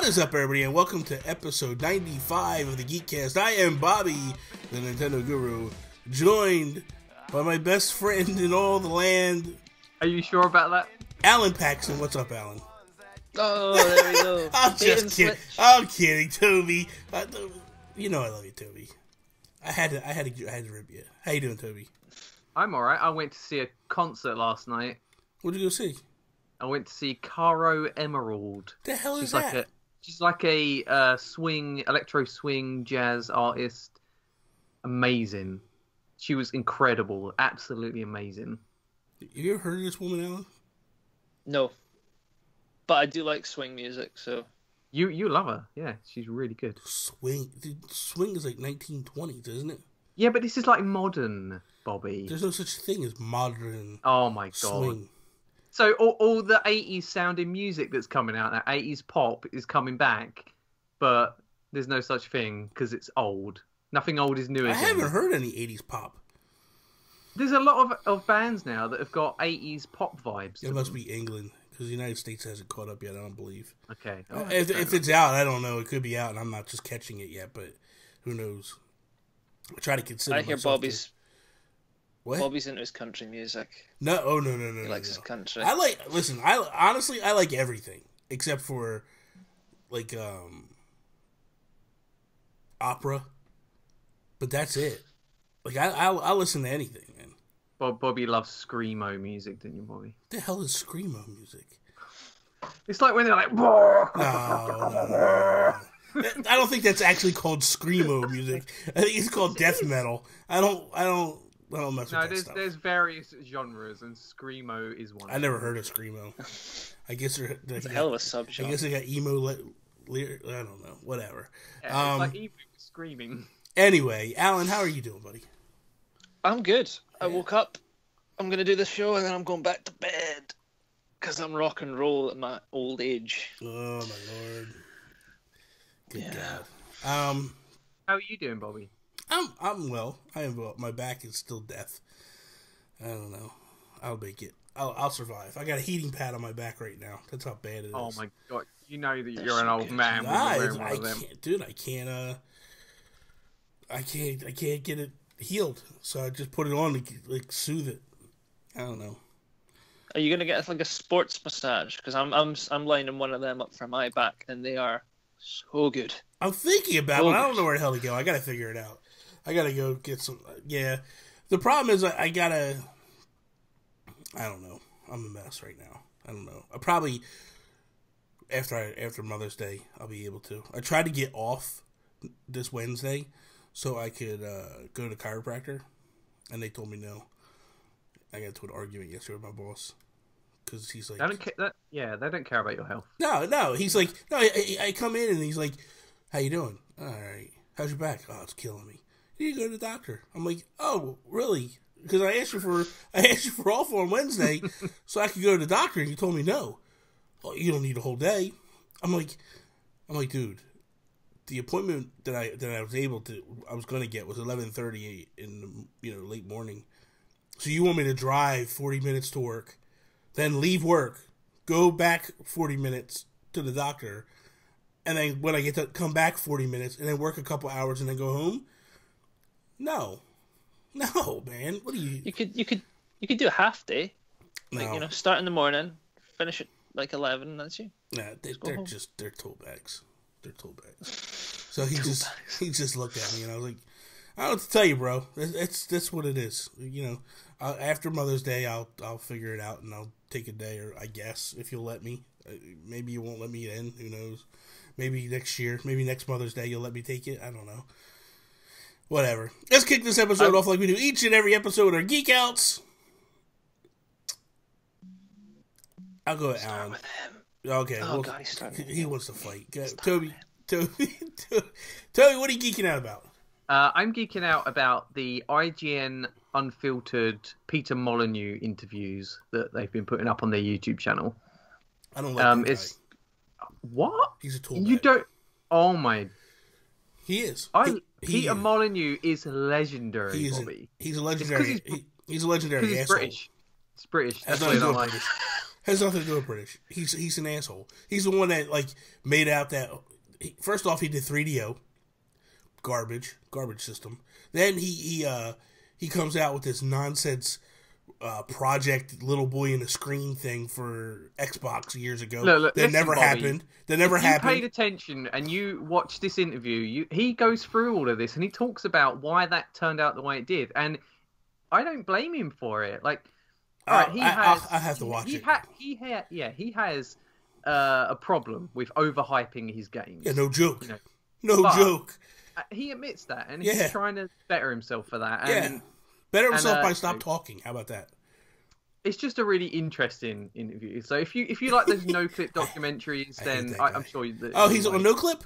is up, everybody, and welcome to episode 95 of the Geekcast. I am Bobby, the Nintendo Guru, joined by my best friend in all the land. Are you sure about that? Allan Paxton. What's up, Allan? Oh, there we go. I'm just kidding. I'm kidding, Toby. You know I love you, Toby. I had to rip you. How you doing, Toby? I'm alright. I went to see a concert last night. What'd you go see? I went to see Caro Emerald. The hell is that? She's like a electro swing jazz artist. Amazing. She was incredible. Absolutely amazing. Have you ever heard of this woman, Allan? No. But I do like swing music, so... You love her. Yeah, she's really good. Swing? Dude, swing is like 1920s, isn't it? Yeah, but this is like modern, Bobby. There's no such thing as modern Oh my god. swing. So all the 80s sounding music that's coming out now, 80s pop is coming back, but there's no such thing because it's old. Nothing old is new again. I haven't heard any 80s pop. There's a lot of bands now that have got 80s pop vibes. It must be England, because the United States hasn't caught up yet, I don't believe. Okay. If it's out, I don't know. It could be out, and I'm not just catching it yet, but who knows? I try to consider I hear Bobby's... What? Bobby's into his country music. No, no. He likes his country. I like everything except for like opera, but that's it. Like I'll listen to anything, man. Bobby loves screamo music, didn't you, Bobby? What the hell is screamo music? It's like when they're like. No. I don't think that's actually called screamo music. I think it's called death metal. I don't mess with that stuff. There's various genres, and screamo is one. I never heard of screamo. I guess it's a hell of a subgenre. I guess they got emo. I don't know. Whatever. Yeah, it's like emo screaming. Anyway, Allan, how are you doing, buddy? I'm good. I woke up. I'm going to do this show, and then I'm going back to bed because I'm rock and roll at my old age. Oh my lord! Good God. How are you doing, Bobby? I'm well. I am well. My back is still death. I don't know. I'll make it. I'll survive. I got a heating pad on my back right now. That's how bad it is. Oh my god! You know that you're an old man. I can't, dude. I can't get it healed. So I just put it on to like soothe it. I don't know. Are you gonna get like a sports massage? Because I'm lining one of them up for my back, and they are so good. I'm thinking about it. I don't know where the hell to go. I gotta figure it out. I gotta go get some. Yeah, the problem is I gotta. I don't know. I'm a mess right now. I don't know. I probably after Mother's Day I'll be able to. I tried to get off this Wednesday so I could go to the chiropractor, and they told me no. I got into an argument yesterday with my boss because he's like, they don't care about your health. No. He's like, no. I come in and he's like, how you doing? All right. How's your back? Oh, it's killing me. You need to go to the doctor. I'm like, oh, really? Because I asked you for off on Wednesday so I could go to the doctor, and you told me no. Oh, you don't need a whole day. I'm like, dude, the appointment that I was going to get was 11:30 in the late morning. So you want me to drive 40 minutes to work, then leave work, go back 40 minutes to the doctor, and then when I get to come back 40 minutes and then work a couple hours and then go home? No, man. What do you? You could do a half day. No. Like, start in the morning, finish at like 11. That's you. Nah, they're tool bags. They're tool bags. So he just looked at me and I was like, I don't know what to tell you, bro. That's what it is. After Mother's Day, I'll figure it out and I'll take a day, or I guess if you'll let me. Maybe you won't let me in. Who knows? Maybe next year. Maybe next Mother's Day you'll let me take it. I don't know. Whatever. Let's kick this episode off like we do each and every episode of our Geek Outs. I'll go with Allan. With him. Okay. Oh, God, he's starting. He wants to fight. Go, Toby, what are you geeking out about? I'm geeking out about the IGN Unfiltered Peter Molyneux interviews that they've been putting up on their YouTube channel. I don't like that guy. What? He's a tool You bag. don't... Oh, my... He is. Peter Molyneux is legendary, Bobby. He's a legendary. He's a legendary he's asshole. British. It's British. That's That's not why I don't like British. Has nothing to do with British. He's an asshole. He's the one that like made out that. First off, he did 3DO, garbage system. Then he comes out with this nonsense project little boy in a screen thing for Xbox years ago. Look, that never happened. That never happened. If you paid attention and you watched this interview, he goes through all of this and he talks about why that turned out the way it did, and I don't blame him for it. Like, I have to watch it. He has a problem with overhyping his games. Yeah, no joke. You know? No joke. He admits that, and he's trying to better himself for that. And, better himself by stop talking. How about that? It's just a really interesting interview. So if you like those no-clip documentaries, then I'm sure you... he's on no-clip?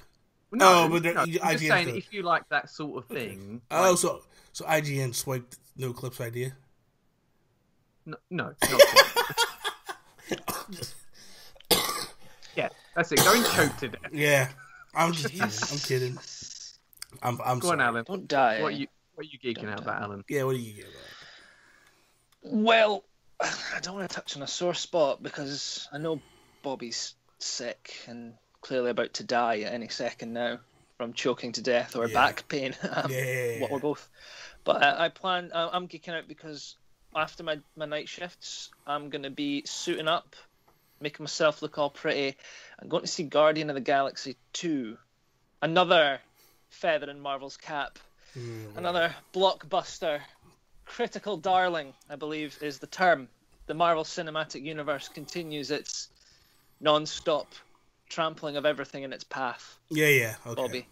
No, but I'm just saying, if you like that sort of thing... So IGN swiped no-clip's idea? No, not quite. Yeah, that's it. Go and choke to death. Yeah, I'm just kidding. I'm kidding. I'm Go sorry. on, Alan. Don't die. What are you geeking out about, Alan? Yeah, what are you geeking about? Well, I don't want to touch on a sore spot because I know Bobby's sick and clearly about to die at any second now from choking to death or back pain. Or both. But I'm geeking out because after my night shifts, I'm going to be suiting up, making myself look all pretty. I'm going to see Guardian of the Galaxy 2. Another feather in Marvel's cap. Another blockbuster. Critical darling, I believe, is the term. The Marvel Cinematic Universe continues its non-stop trampling of everything in its path. Yeah, okay. Bobby.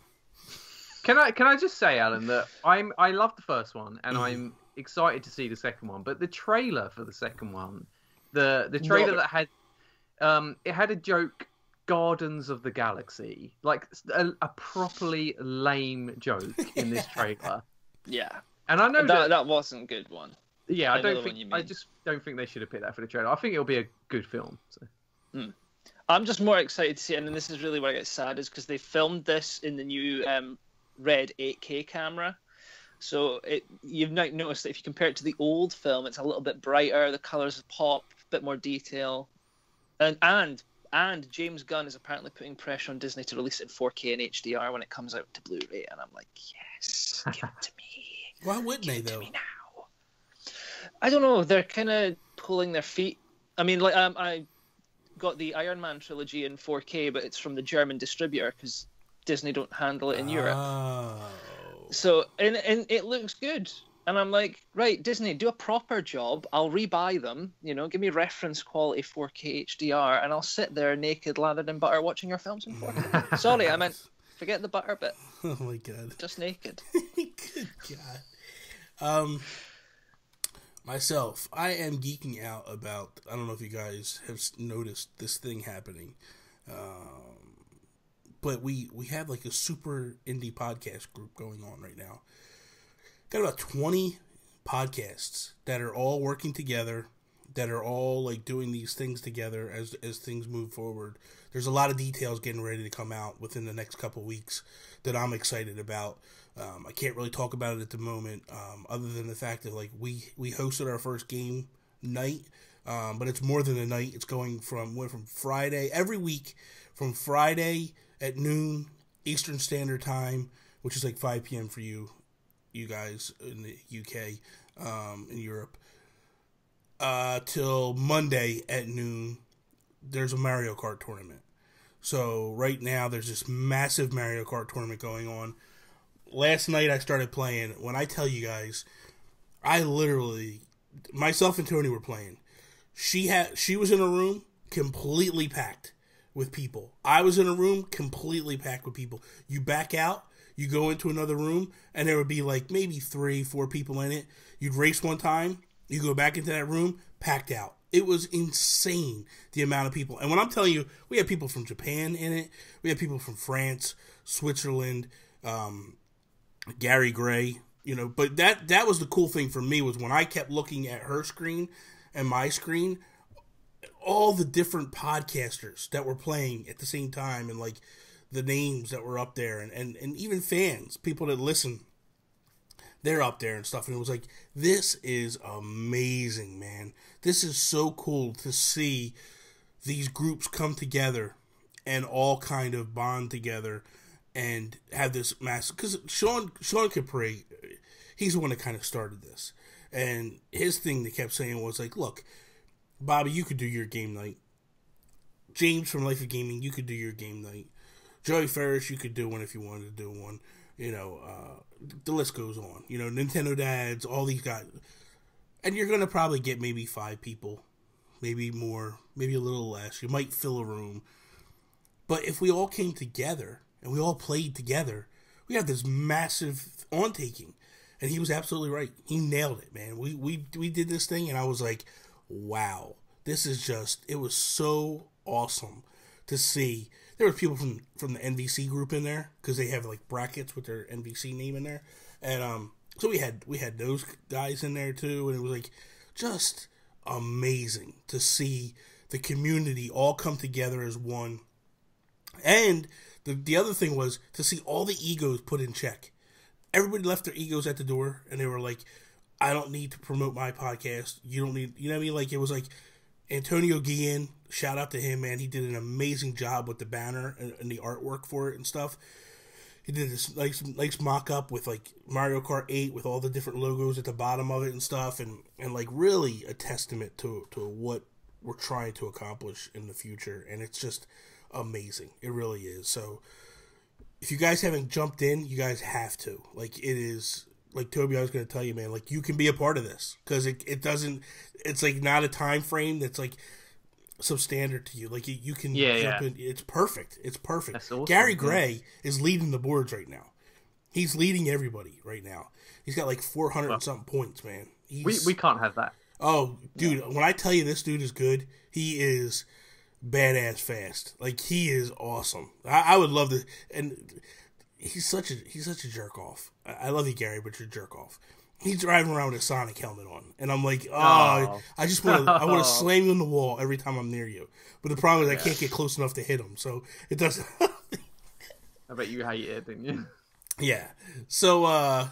Can I just say, Alan, that I love the first one and I'm excited to see the second one, but the trailer for the second one, the trailer that had it had a joke, Gardens of the Galaxy, like a properly lame joke in this trailer. Yeah. And I know that wasn't a good one. Yeah, I just don't think they should have picked that for the trailer. I think it'll be a good film. So. I'm just more excited to see it, and this is really where I get sad, is because they filmed this in the new Red 8K camera. So you've now noticed that if you compare it to the old film, it's a little bit brighter, the colours pop, a bit more detail. And James Gunn is apparently putting pressure on Disney to release it in 4K and HDR when it comes out to Blu-ray, and I'm like, yes, give it to me. Why wouldn't they, though? Give it to me now. I don't know. They're kind of pulling their feet. I mean, like I got the Iron Man trilogy in 4K, but it's from the German distributor because Disney don't handle it in Europe. So, and it looks good. And I'm like, right, Disney, do a proper job. I'll rebuy them. Give me reference quality 4K HDR, and I'll sit there naked, lathered in butter, watching your films in 4K. Sorry, I meant forget the butter bit. Oh my god. Just naked. Good god. Myself, I am geeking out about. I don't know if you guys have noticed this thing happening, but we have like a super indie podcast group going on right now. Got about 20 podcasts that are all working together, that are all like doing these things together as things move forward. There's a lot of details getting ready to come out within the next couple weeks that I'm excited about. I can't really talk about it at the moment, other than the fact that like we hosted our first game night, but it's more than a night. It's went from Friday every week, from Friday at noon Eastern Standard Time, which is like 5 p.m. for you guys in the UK, in Europe, till Monday at noon. There's a Mario Kart tournament. So right now there's this massive Mario Kart tournament going on. Last night I started playing. When I tell you guys, I literally, myself and Tony were playing. She was in a room completely packed with people. I was in a room completely packed with people. You back out, you go into another room, and there would be like maybe 3-4 people in it. You'd race one time, you go back into that room, packed out. It was insane, the amount of people. And when I'm telling you, we had people from Japan in it. We had people from France, Switzerland, Gary Gray, But that was the cool thing for me, was when I kept looking at her screen and my screen, all the different podcasters that were playing at the same time, and like the names that were up there, and even fans, people that listen, they're up there and stuff. And it was like, this is amazing, man. This is so cool to see these groups come together and all kind of bond together and have this massive... Because Sean Capri, he's the one that kind of started this. And his thing that kept saying was like, look, Bobby, you could do your game night. James from Life of Gaming, you could do your game night. Joey Ferris, you could do one if you wanted to do one. You know, the list goes on. You know, Nintendo Dads, all these guys. And you're going to probably get maybe 5 people. Maybe more, maybe a little less. You might fill a room. But if we all came together and we all played together, we have this massive on-taking. And he was absolutely right. He nailed it, man. We did this thing, and I was like, wow. This is just, it was so awesome to see. There were people from the NVC group in there, because they have like brackets with their NVC name in there. And so we had those guys in there too, and it was like just amazing to see the community all come together as one. And the other thing was to see all the egos put in check. Everybody left their egos at the door, and they were like, I don't need to promote my podcast. You don't need, you know what I mean? Like, it was like Antonio Guillen, shout out to him, man. He did an amazing job with the banner and the artwork for it and stuff. He did this nice mock-up with, like, Mario Kart 8 with all the different logos at the bottom of it and stuff, and like, really a testament to what we're trying to accomplish in the future, and it's just amazing. It really is. So, if you guys haven't jumped in, you guys have to. Like, it is... Like, Toby, I was going to tell you, man, like, you can be a part of this. Because it doesn't... It's, like, not a time frame that's, like, substandard to you. Like, you can jump in. It's perfect. It's perfect. That's awesome. Gary Gray is leading the boards right now. He's leading everybody right now. He's got, like, 400 and something points, man. We can't have that. Oh, dude, when I tell you this dude is good, he is badass fast. Like, he is awesome. I would love to... And... He's such a jerk off. I love you, Gary, but you're a jerk off. He's driving around with a Sonic helmet on, and I'm like, I just want to slam you in the wall every time I'm near you. But the problem is I can't get close enough to hit him, so it doesn't. I bet you hate it, didn't you? Yeah. So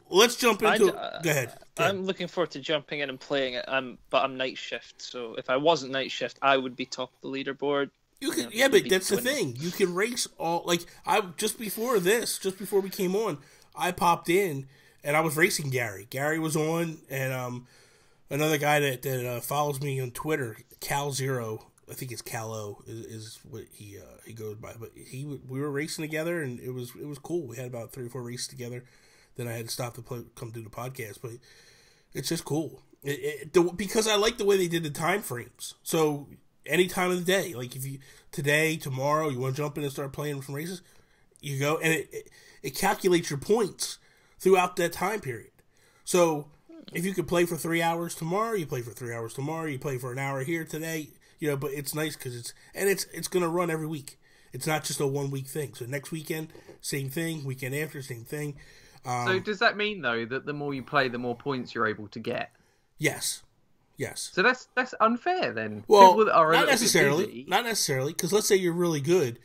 let's jump into. Go ahead. I'm looking forward to jumping in and playing it. But I'm night shift, so if I wasn't night shift, I would be top of the leaderboard. You can, yeah, but that's the thing. You can race all, like, just before we came on, I popped in and I was racing Gary. Gary was on, and another guy that follows me on Twitter, Cal0, I think it's Cal-O is what he goes by. But we were racing together, and it was cool. We had about 3 or 4 races together. Then I had to stop to come do the podcast, but it's just cool. Because I like the way they did the time frames. So any time of the day, like if you today, tomorrow, you want to jump in and start playing some races, you go, and it calculates your points throughout that time period. So if you could play for 3 hours tomorrow, you play for 3 hours tomorrow, you play for an hour here today, but it's nice because it's going to run every week. It's not just a 1 week thing. So next weekend, same thing. Weekend after, same thing. So does that mean though that the more you play, the more points you're able to get? Yes. So that's unfair then. Well, not necessarily. Not necessarily, because let's say you're really good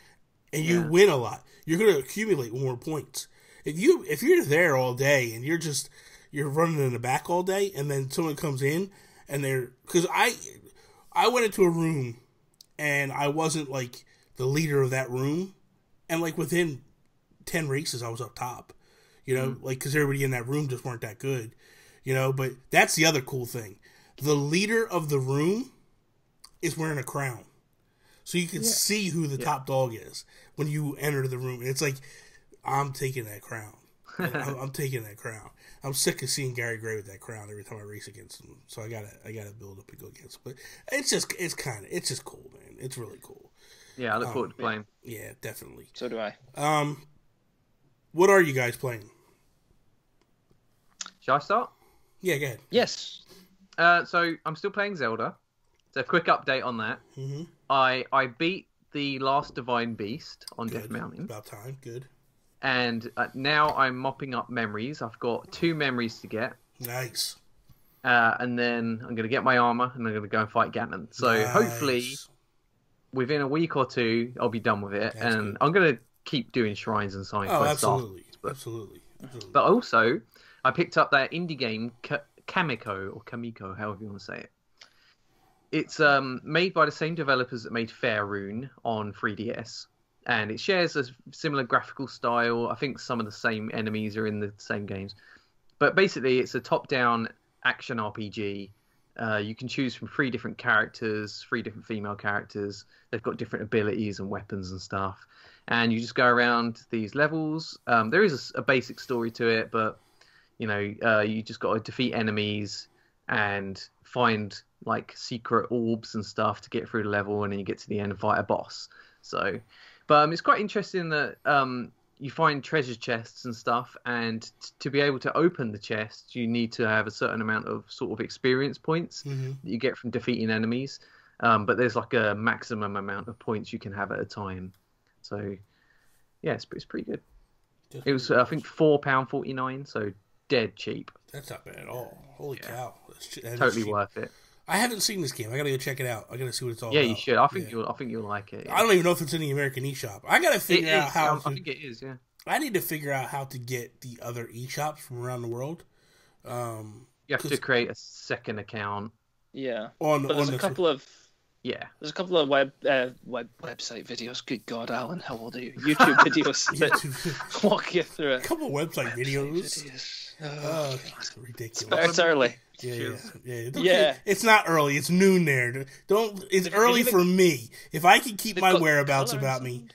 and you win a lot, you're going to accumulate more points. If you're there all day and you're running in the back all day, and then someone comes in and because I went into a room and I wasn't like the leader of that room, and like within 10 races I was up top, like because everybody in that room just weren't that good, But that's the other cool thing. The leader of the room is wearing a crown. So you can see who the top dog is when you enter the room. And it's like, I'm taking that crown. I'm taking that crown. I'm sick of seeing Gary Gray with that crown every time I race against him. So I gotta build up and go against him. But it's just cool, man. It's really cool. Yeah, I look forward to playing. Yeah, definitely. So do I. What are you guys playing? Shall I start? Yeah, go ahead. Yes. So I'm still playing Zelda. So a quick update on that. Mm-hmm. I beat the last Divine Beast on Good. Death Mountain. About time. Good. And now I'm mopping up memories. I've got 2 memories to get. Nice. And then I'm going to get my armor, and I'm going to go and fight Ganon. So hopefully, within a week or 2, I'll be done with it. That's and good. I'm going to keep doing shrines and side quests. Absolutely. Absolutely. Absolutely. But also, I picked up that indie game, Kamiko, however you want to say it. It's made by the same developers that made Faerun on 3DS, and it shares a similar graphical style. I think some of the same enemies are in the same games, but basically it's a top-down action RPG. You can choose from 3 different characters, 3 different female characters. They've got different abilities and weapons and stuff, and you just go around these levels. There is a basic story to it, but you just got to defeat enemies and find like secret orbs and stuff to get through the level, and then you get to the end and fight a boss. So, but it's quite interesting that you find treasure chests and stuff, and to be able to open the chests, you need to have a certain amount of sort of experience points that you get from defeating enemies. But there's like a maximum amount of points you can have at a time. So, yeah, it's pretty good. It was I think £4.49, so dead cheap. That's not bad at all. Holy cow! That's totally worth it. I haven't seen this game. I gotta go check it out. I gotta see what it's all about. Yeah, you should. I think you'll like it. Yeah. I don't even know if it's in the American eShop. I gotta figure out how. I think it is. Yeah. I need to figure out how to get the other eShops from around the world. You have to create a second account. Yeah. There's a couple of website videos. Good God, Alan, how old are you? YouTube videos that walk you through it. A couple of website videos. Oh, ridiculous! It's early. Yeah. It's not early. It's noon there. It's early for me. If I can keep my whereabouts about me.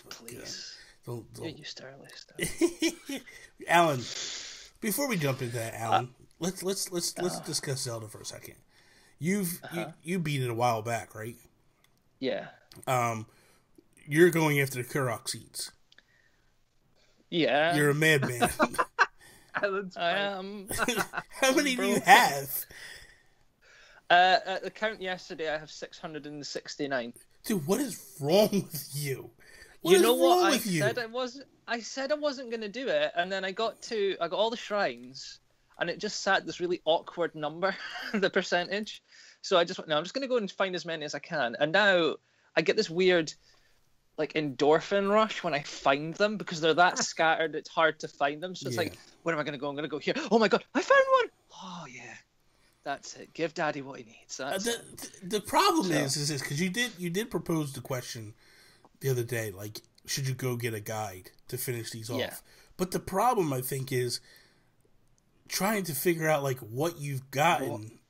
Please. You're used to early stuff. Alan, before we jump into that, Alan, let's discuss Zelda for a second. You beat it a while back, right? Yeah. You're going after the Korok seeds. Yeah. You're a madman. I am. How many do you have? At the count yesterday, I have 669. Dude, what is wrong with you? I said I wasn't going to do it, and then I got all the shrines, and it just sat this really awkward number, the percentage. So I just went, no, I'm just going to go and find as many as I can. And now I get this weird, like, endorphin rush when I find them, because they're that scattered, it's hard to find them. So it's like, where am I going to go? I'm going to go here. Oh my God, I found one! Oh yeah, that's it. Give Daddy what he needs. The problem is this, because you did propose the question the other day, like, should you go get a guide to finish these off? Yeah. But the problem, I think, is trying to figure out, like, what you've gotten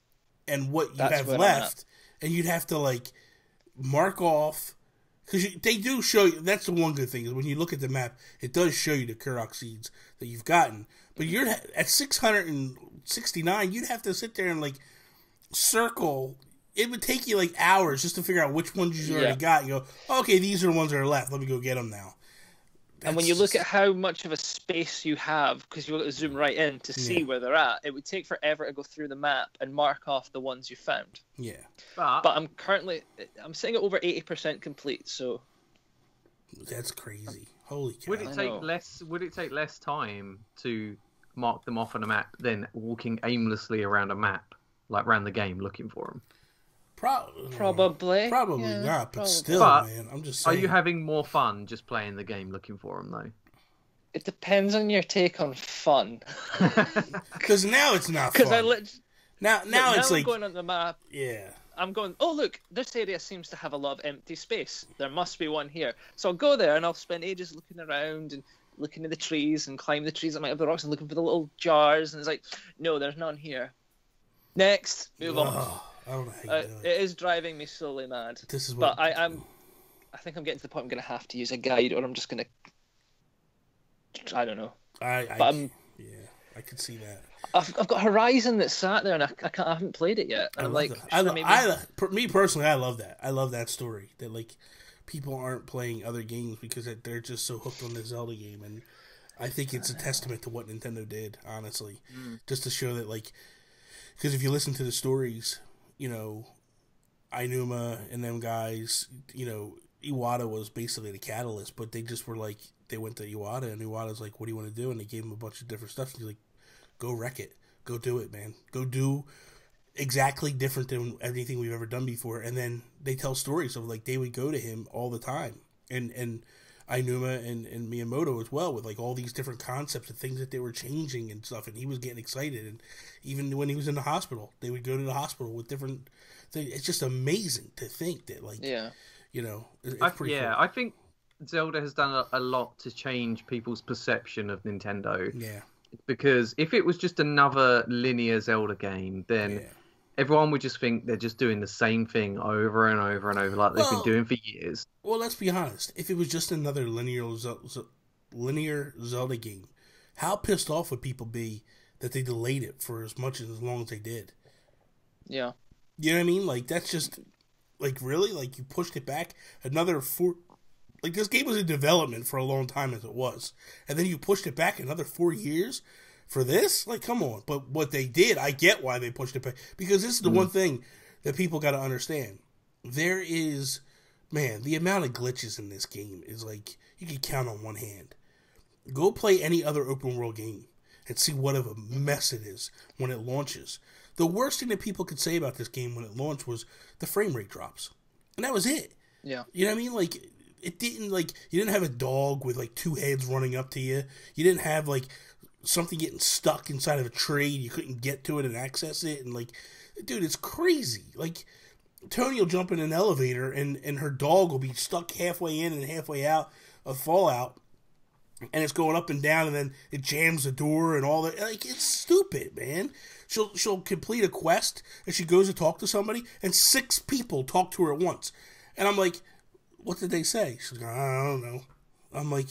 and what you have left, and you'd have to, like, mark off, because they do show you. That's the one good thing, is when you look at the map, it does show you the Korok seeds that you've gotten. But you're at 669. You'd have to sit there and, like, circle. It would take you like hours just to figure out which ones you already got. You go, okay, these are the ones that are left. Let me go get them now. And when you look at how much of a space you have, because you've got to zoom right in to see where they're at, it would take forever to go through the map and mark off the ones you found. Yeah. But I'm sitting at over 80% complete, so that's crazy. Holy cow. Would it take less time to mark them off on a map than walking aimlessly around a map, like around the game looking for them? Probably not, but still, man, I'm just saying. Are you having more fun just playing the game looking for them, though? It depends on your take on fun. Because now it's not fun. Now it's like... I'm going on the map. Yeah. I'm going, oh, look, this area seems to have a lot of empty space. There must be one here. So I'll go there, and I'll spend ages looking around and looking at the trees and climb the trees that might have the rocks and looking for the little jars. And it's like, no, there's none here. Next, move on. I don't know how you do it is driving me slowly mad. I think I'm getting to the point I'm going to have to use a guide, or I'm just going to... I don't know. I could see that. I've got Horizon that sat there, and I haven't played it yet. Me personally, I love that. I love that story. That, like, people aren't playing other games because they're just so hooked on the Zelda game, and I think it's a testament to what Nintendo did, honestly. Just to show that, like... Because if you listen to the stories... Aonuma and them guys, Iwata was basically the catalyst, but they just were like, they went to Iwata, and Iwata's like, what do you want to do? And they gave him a bunch of different stuff, and he's like, go wreck it. Go do it, man. Go do exactly different than anything we've ever done before. And then they tell stories of, like, they would go to him all the time. And Aonuma and Miyamoto as well, with like all these different concepts and things that they were changing and stuff, and he was getting excited. And even when he was in the hospital, they would go to the hospital with different things. It's just amazing to think that, like, you know, it's pretty cool. I think Zelda has done a lot to change people's perception of Nintendo. Yeah. Because if it was just another linear Zelda game, then everyone would just think they're just doing the same thing over and over and over, like they've been doing for years. Well, let's be honest. If it was just another linear Zelda game, how pissed off would people be that they delayed it for as long as they did? Yeah. You know what I mean? Like, that's just, like, really? Like, you pushed it back another 4... Like, this game was in development for a long time as it was. And then you pushed it back another 4 years for this? Like, come on. But what they did, I get why they pushed it back. Because this is the one thing that people got to understand. There is, man, the amount of glitches in this game is like, you can count on one hand. Go play any other open world game and see what of a mess it is when it launches. The worst thing that people could say about this game when it launched was the frame rate drops. And that was it. Yeah. You know what I mean? Like, it didn't, like, you didn't have a dog with, like, 2 heads running up to you. You didn't have, like, something getting stuck inside of a tree. You couldn't get to it and access it. And, like, dude, it's crazy. Like, Tony will jump in an elevator and her dog will be stuck halfway in and halfway out of Fallout. And it's going up and down, and then it jams the door and all that. Like, it's stupid, man. She'll complete a quest, and she goes to talk to somebody, and 6 people talk to her at once. And I'm like, what did they say? She's like, I don't know. I'm like,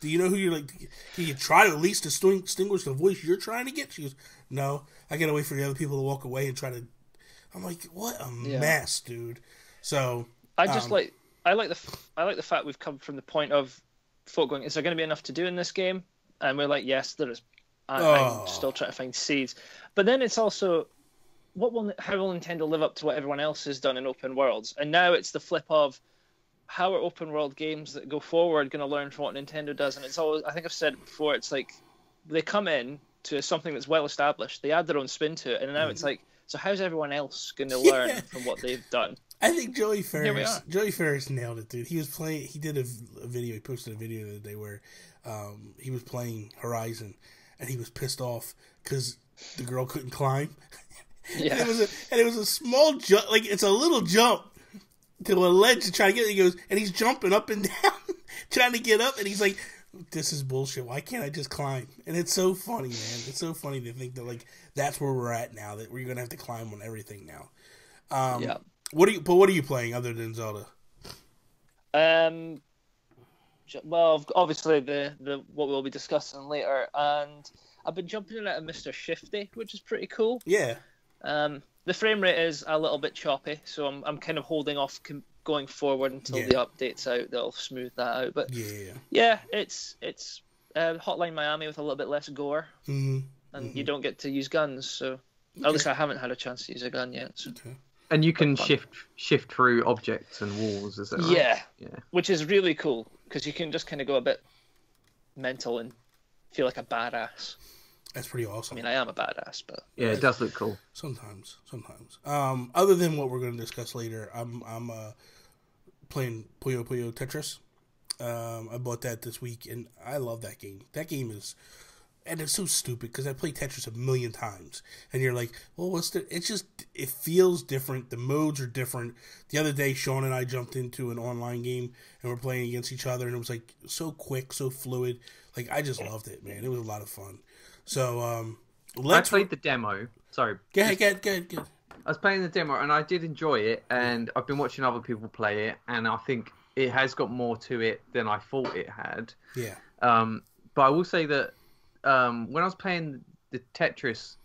do you know who you're like? Can you try to at least distinguish the voice you're trying to get? She goes, no. I gotta wait for the other people to walk away and try to. I'm like, what a mess, dude. So I like the fact we've come from the point of folk going, is there going to be enough to do in this game? And we're like, yes, there is. I'm still trying to find seeds. But then it's also, how will Nintendo live up to what everyone else has done in open worlds? And now it's the flip of, how are open world games that go forward going to learn from what Nintendo does? And it's always, I think I've said it before, it's like they come in to something that's well established, they add their own spin to it, and now it's like, so how's everyone else going to learn from what they've done? I think Joey Ferris nailed it, dude. He did a video, he posted a video the other day where he was playing Horizon, and he was pissed off because the girl couldn't climb. Yeah. and it was a small jump, like, it's a little jump to a ledge to try to get it. He goes, and he's jumping up and down, trying to get up, and he's like, this is bullshit. Why can't I just climb? And it's so funny, man. It's so funny to think that, like, that's where we're at now, that we're going to have to climb on everything now. Yeah. What are you playing other than Zelda? Well, obviously the what we'll be discussing later, and I've been jumping in at a Mr. Shifty, which is pretty cool. Yeah. The frame rate is a little bit choppy, so I'm kind of holding off going forward until the update's out. That'll smooth that out. But it's Hotline Miami with a little bit less gore, and you don't get to use guns. So at least I haven't had a chance to use a gun yet. So. Okay. And you can shift through objects and walls, is that right? Yeah, which is really cool because you can just kind of go a bit mental and feel like a badass. That's pretty awesome. I mean, I am a badass, but yeah, it does look cool. Sometimes. Other than what we're going to discuss later, I'm playing Puyo Puyo Tetris. I bought that this week, and I love that game. That game is, and it's so stupid because I played Tetris a million times, and you're like, well, it feels different. The modes are different. The other day, Sean and I jumped into an online game, and we're playing against each other, and it was like so quick, so fluid. Like, I just loved it, man. It was a lot of fun. So, I played the demo. Sorry. Go ahead. I was playing the demo, and I did enjoy it, and I've been watching other people play it, and I think it has got more to it than I thought it had. Yeah. But I will say that when I was playing the Tetris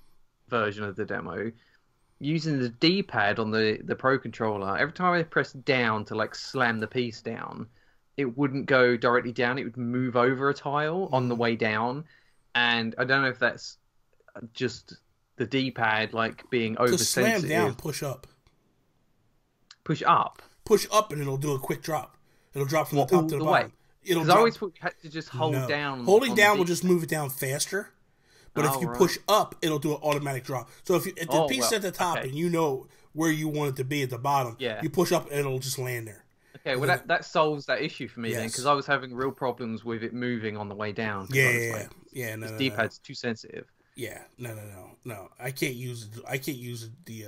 version of the demo, using the D-pad on the Pro Controller, every time I pressed down to, like, slam the piece down, it wouldn't go directly down. It would move over a tile on the way down. And I don't know if that's just the D-pad, like, being oversensitive. To slam down, push up. Push up? Push up, and it'll do a quick drop. It'll drop from the top to the bottom. Because I always thought you had to just hold down. Holding down will just move it down faster. But if you push up, it'll do an automatic drop. So if the piece is at the top and you know where you want it to be at the bottom, you push up and it'll just land there. Okay, well that solves that issue for me then, because I was having real problems with it moving on the way down. Yeah. This D-pad's too sensitive. Yeah, no. I can't use the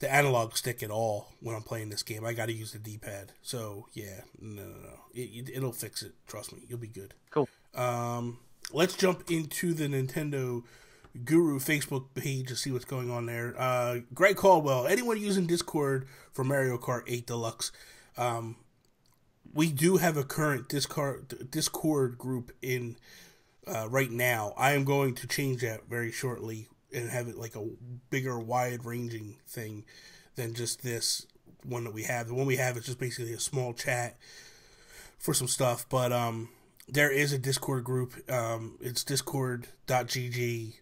analog stick at all when I'm playing this game. I got to use the D-pad. So yeah, no. It'll fix it. Trust me, you'll be good. Cool. Let's jump into the Nintendo Guru Facebook page to see what's going on there. Greg Caldwell, anyone using Discord for Mario Kart 8 Deluxe? We do have a current Discord group in right now. I am going to change that very shortly and have it like a bigger, wide-ranging thing than just this one that we have. The one we have is just basically a small chat for some stuff, but there is a Discord group. It's discord.gg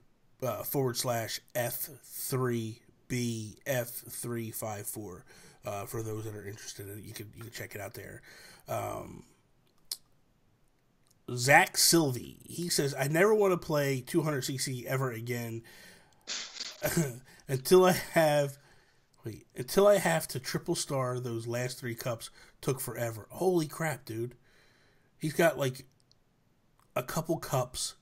/ F3BF354 for those that are interested in it. You can check it out there. Zach Sylvie, he says, I never want to play 200cc ever again until I have to triple star those last 3 cups. Took forever. Holy crap, dude. He's got like a couple cups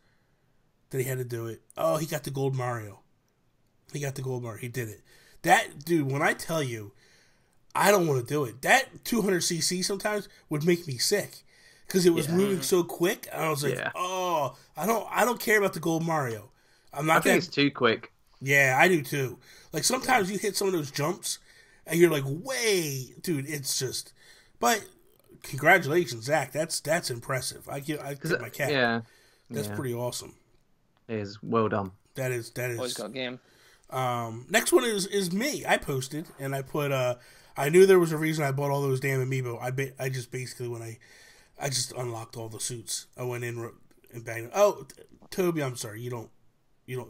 that he had to do it. Oh, he got the gold Mario. He did it. That, dude, when I tell you, I don't want to do it. That 200cc sometimes would make me sick because it was moving so quick. I was like, oh, I don't care about the gold Mario. I think it's too quick. Yeah, I do too. Like sometimes you hit some of those jumps and you're like, way, dude, it's just. But congratulations, Zach. That's impressive. I give my cap. Yeah, that's pretty awesome. It is well done. That is. Always got game. Next one is me. I posted and I put. I knew there was a reason I bought all those damn amiibo. I just basically I just unlocked all the suits. I went in and banged them. Oh, Toby, I'm sorry. You don't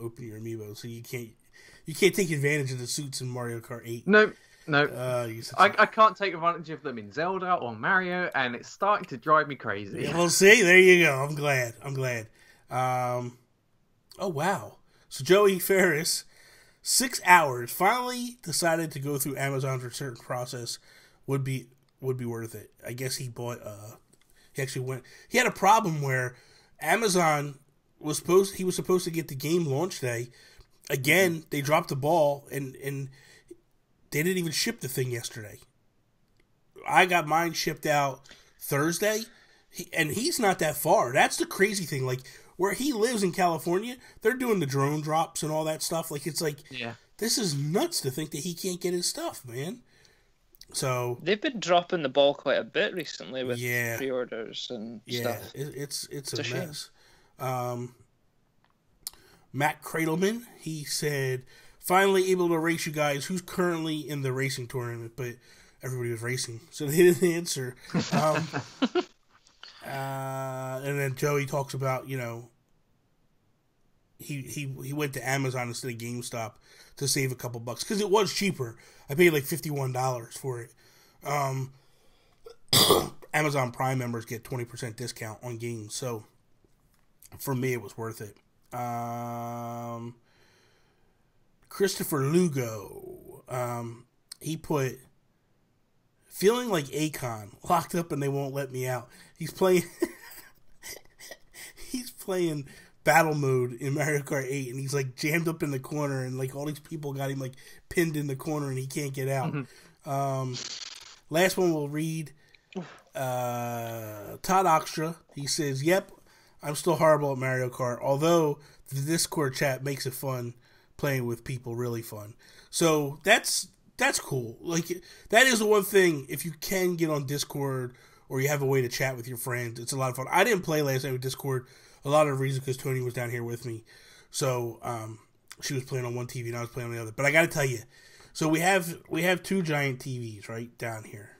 open your amiibo, so you can't take advantage of the suits in Mario Kart 8. No. I can't take advantage of them in Zelda or Mario, and it's starting to drive me crazy. Yeah, well, see, there you go. I'm glad. Oh wow! So Joey Ferris, 6 hours, finally decided to go through Amazon for a certain process would be worth it. I guess he bought. He actually went. He had a problem where Amazon was supposed to get the game launch day. Again, they dropped the ball and they didn't even ship the thing yesterday. I got mine shipped out Thursday, and he's not that far. That's the crazy thing. Like, where he lives in California, they're doing the drone drops and all that stuff. Like, it's like, this is nuts to think that he can't get his stuff, man. So they've been dropping the ball quite a bit recently with pre-orders and stuff. It's a mess. Matt Cradleman, he said, finally able to race you guys. Who's currently in the racing tournament? But everybody was racing, so they didn't answer. And then Joey talks about, he went to Amazon instead of GameStop to save a couple bucks because it was cheaper. I paid like $51 for it. Amazon Prime members get 20% discount on games, so for me it was worth it. Christopher Lugo, he put, feeling like Akon, locked up and they won't let me out. He's playing battle mode in Mario Kart 8 and he's like jammed up in the corner and like all these people got him like pinned in the corner and he can't get out. Last one we'll read. Todd Oxtra, he says, yep, I'm still horrible at Mario Kart, although the Discord chat makes it fun. Playing with people, really fun. So that's cool. Like, that is the one thing, if you can get on Discord or you have a way to chat with your friends, it's a lot of fun. I didn't play last night with Discord. A lot of reasons because Tony was down here with me. So she was playing on one TV and I was playing on the other. But I got to tell you, so we have 2 giant TVs right down here.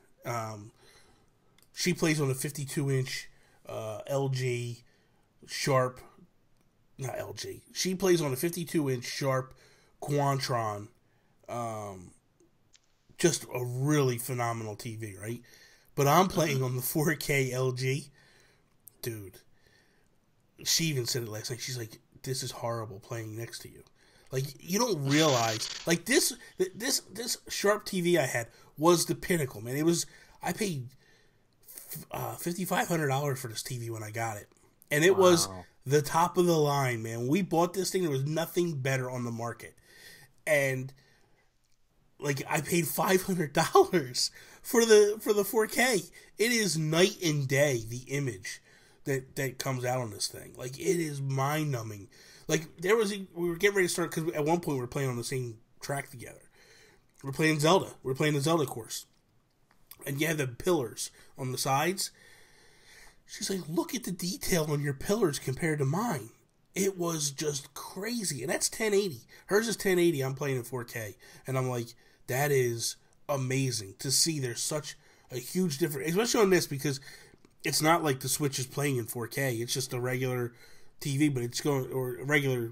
She plays on a 52-inch LG Sharp. Not LG. She plays on a 52-inch Sharp Quantron. Just a really phenomenal TV, right? But I'm playing on the 4K LG. Dude. She even said it last night. She's like, this is horrible playing next to you. Like, you don't realize. Like, this Sharp TV I had was the pinnacle, man. It was, I paid $5,500 for this TV when I got it. And it was the top of the line, man. When we bought this thing, there was nothing better on the market. And like I paid $500 for the 4K. It is night and day, the image that comes out on this thing. Like, it is mind numbing. Like, we were getting ready to start, because at one point we were playing on the same track together. We're playing Zelda. We're playing the Zelda course. And you have the pillars on the sides. She's like, look at the detail on your pillars compared to mine. It was just crazy. And that's 1080. Hers is 1080. I'm playing in 4K. And I'm like, that is amazing to see. There's such a huge difference, especially on this, because it's not like the Switch is playing in 4K. It's just a regular TV, but it's going, or a regular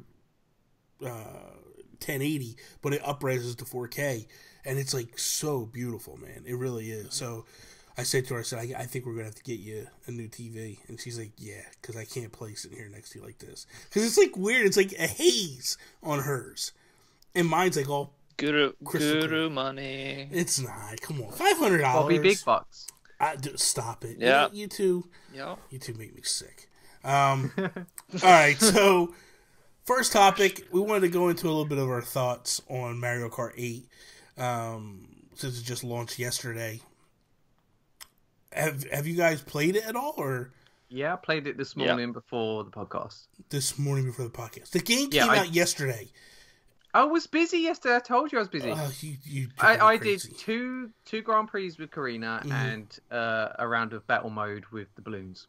1080, but it uprises to 4K. And it's like so beautiful, man. It really is. So I said to her, I think we're going to have to get you a new TV. And she's like, yeah, because I can't play sitting here next to you like this. Because it's like weird. It's like a haze on hers. And mine's like all Guru money. It's not. Come on. $500. Bobby Big Bucks. Stop it. Yeah. You two. Yeah. You two make me sick. All right. So, first topic, we wanted to go into a little bit of our thoughts on Mario Kart 8. Since it just launched yesterday. Have you guys played it at all, or? Yeah, I played it this morning before the podcast. This morning before the podcast. The game came out yesterday. I was busy yesterday. I told you I was busy. I did two Grand Prix with Karina and a round of battle mode with the balloons.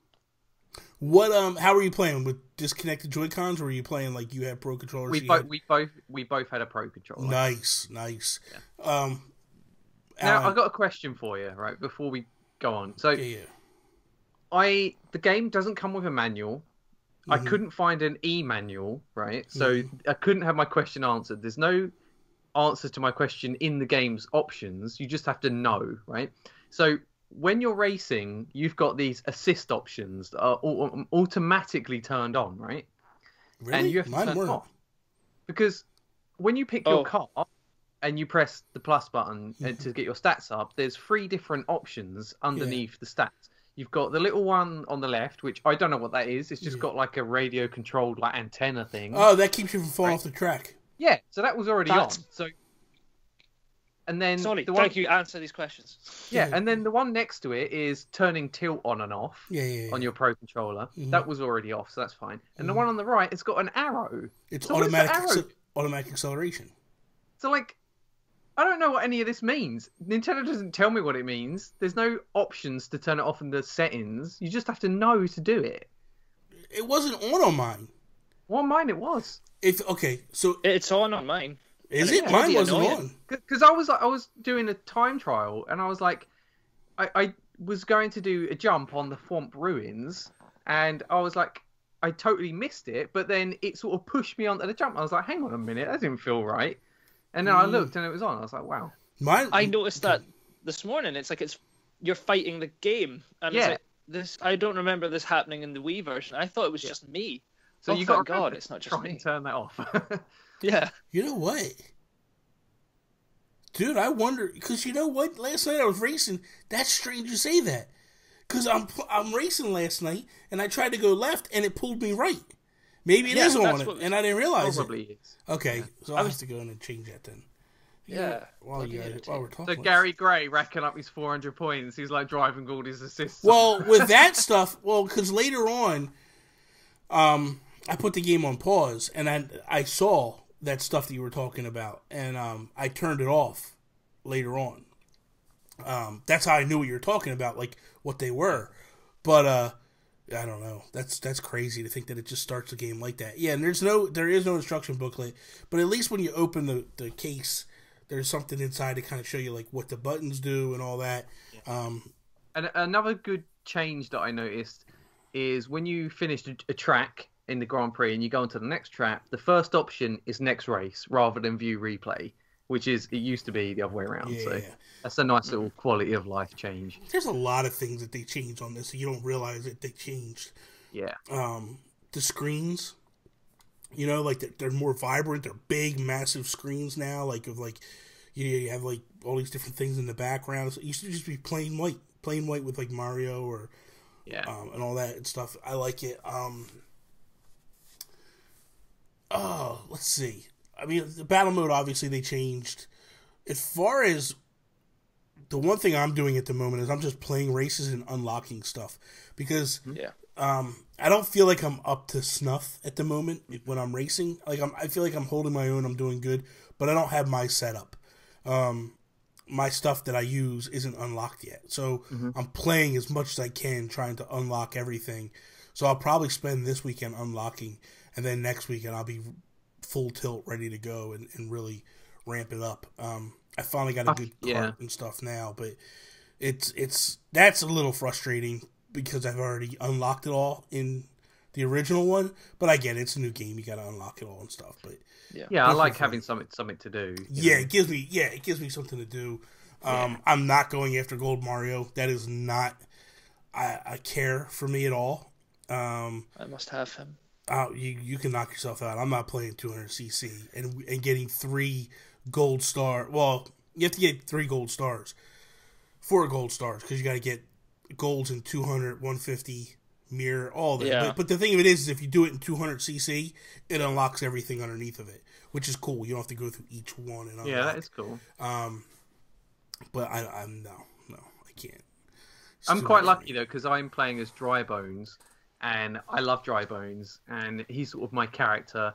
What how were you playing, with disconnected Joy-Cons, or were you playing like you had pro controllers? We both had a pro controller. Nice. Yeah. Now I've got a question for you, right, before we go on. So the game doesn't come with a manual. I couldn't find an e-manual, right? So I couldn't have my question answered. There's no answer to my question in the game's options. You just have to know, right? So when you're racing, you've got these assist options that are automatically turned on, right? Really? And you have to turn them off. Because when you pick your car and you press the plus button to get your stats up, there's 3 different options underneath the stats. You've got the little one on the left, which I don't know what that is. It's just got like a radio-controlled like antenna thing. Oh, that keeps you from falling off the track. Yeah, so that was already on. So, and then thank you. Answer these questions. Yeah, and then the one next to it is turning tilt on and off. On your pro controller. That was already off, so that's fine. And the one on the right, it's got an arrow. It's automatic acceleration. So like, I don't know what any of this means. Nintendo doesn't tell me what it means. There's no options to turn it off in the settings. You just have to know to do it. It wasn't on mine. Well, on mine it was. So it's on mine. Is it? Mine wasn't on. Because I was doing a time trial, and I was like, I was going to do a jump on the Thwomp Ruins, and I was like, I totally missed it, but then it sort of pushed me onto the jump. I was like, hang on a minute, that didn't feel right. And then I looked, and it was on. I was like, wow. I noticed that this morning. It's like you're fighting the game. And it's like, this. I don't remember this happening in the Wii version. I thought it was just me. So you got God, it's not just me. And turn that off. Yeah. You know what? Dude, I wonder, because you know what? Last night I was racing. That's strange you say that. Because I'm racing last night, and I tried to go left, and it pulled me right. Maybe it is on it, and I didn't realize probably it. Is. Okay, so I'll have to go in and change that then. While we're talking. So Gary Gray racking up his 400 points. He's like driving all his assists. Well, with that stuff, because later on, I put the game on pause, and I saw that stuff that you were talking about, and I turned it off later on. That's how I knew what you were talking about, like what they were. But I don't know. That's crazy to think that it just starts a game like that. Yeah, and there is no instruction booklet, but at least when you open the case, there's something inside to kind of show you like what the buttons do and all that. And another good change that I noticed is when you finish a track in the Grand Prix and you go on to the next track, the first option is next race rather than view replay, which it used to be the other way around. So that's a nice little quality of life change. There's a lot of things that they changed on this, so you don't realize that they changed. Yeah. The screens, like they're more vibrant. They're big, massive screens now. You have like all these different things in the background. So it used to just be plain white. plain white with like Mario or and all that and stuff. I like it. Let's see. I mean, the battle mode, obviously, they changed. As far as the one thing I'm doing at the moment is I'm just playing races and unlocking stuff. Because I don't feel like I'm up to snuff at the moment when I'm racing. Like I feel like I'm holding my own, I'm doing good, but I don't have my setup. My stuff that I use isn't unlocked yet. So I'm playing as much as I can, trying to unlock everything. So I'll probably spend this weekend unlocking, and then next weekend I'll be full tilt, ready to go and really ramp it up. I finally got a good cart and stuff now, but that's a little frustrating because I've already unlocked it all in the original one. But I get it, it's a new game, you got to unlock it all and stuff. But I like having something to do. Yeah, it gives me something to do. I'm not going after Gold Mario. That is not a care for me at all. I must have him. You can knock yourself out. I'm not playing 200cc and getting 3 gold star. Well, you have to get 3 gold stars, 4 gold stars, because you got to get golds in 200, 150, mirror, all that. Yeah. But the thing of it is if you do it in 200cc, it unlocks everything underneath of it, which is cool. You don't have to go through each one and unlock. Yeah, that is cool. But I'm no, I can't. I'm quite lucky though because I'm playing as Dry Bones. And I love Dry Bones, and he's sort of my character.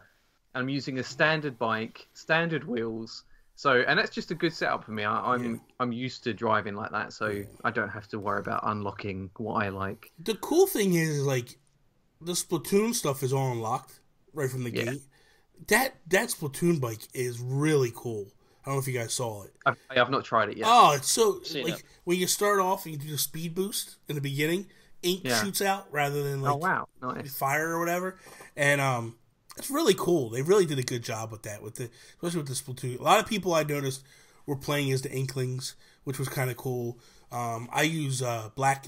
I'm using a standard bike, standard wheels, and that's just a good setup for me. I'm used to driving like that, so I don't have to worry about unlocking what I like. The cool thing is, like, the Splatoon stuff is all unlocked right from the gate. That Splatoon bike is really cool. I don't know if you guys saw it. I've not tried it yet. Oh, it's so when you start off and you do the speed boost in the beginning. Ink shoots out rather than like nice. fire or whatever, and it's really cool. They really did a good job with that, especially with the Splatoon. A lot of people I noticed were playing as the Inklings, which was kind of cool. I use Black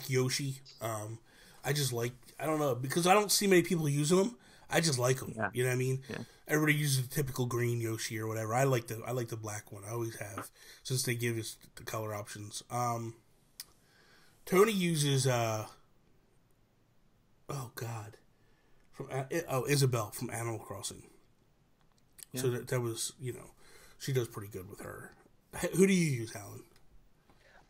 Yoshi. I just like, I don't know, because I don't see many people using them. I just like them. Yeah. You know what I mean? Yeah. Everybody uses the typical green Yoshi or whatever. I like the black one. I always have, since they give us the color options. Tony uses Isabelle from Animal Crossing. Yeah. So that was, she does pretty good with her. Who do you use, Allan?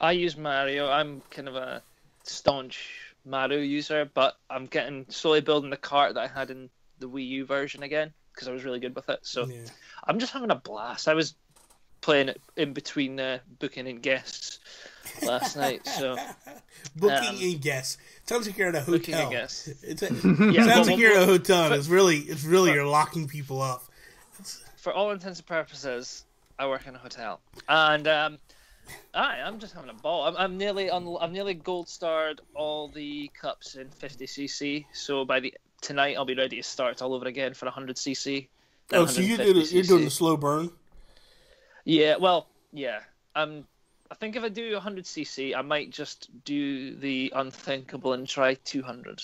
I use Mario. I'm kind of a staunch Mario user, but I'm slowly building the cart that I had in the Wii U version again because I was really good with it. So I'm just having a blast. I was playing it in between booking and guests last night. So booking and guests sounds like you're at a hotel. Booking and guests. Sounds like you're at a hotel. And it's really you're locking people up. For all intents and purposes, I work in a hotel, and I'm just having a ball. I'm nearly gold starred all the cups in 50cc. So tonight I'll be ready to start all over again for 100cc. Oh, so you're doing the slow burn? Yeah, well, yeah. I think if I do 100cc, I might just do the unthinkable and try 200.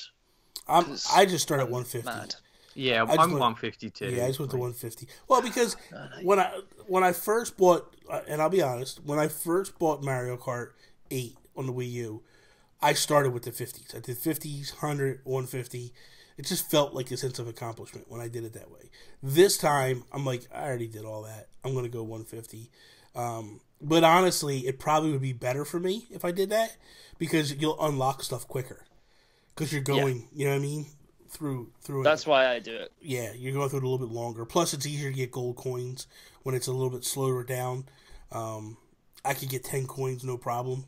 I just started at 150. Mad. Yeah, I'm 150 too. Yeah, I just went to 150. Well, because when I first bought, and I'll be honest, when I first bought Mario Kart 8 on the Wii U, I started with the 50s. I did 50s, 100, 150. It just felt like a sense of accomplishment when I did it that way. This time, I'm like, I already did all that. I'm going to go 150. But honestly, it probably would be better for me if I did that because you'll unlock stuff quicker. Because you're going, you know what I mean? Through That's why I do it. Yeah, you're going through it a little bit longer. Plus, it's easier to get gold coins when it's a little bit slower down. I could get 10 coins, no problem,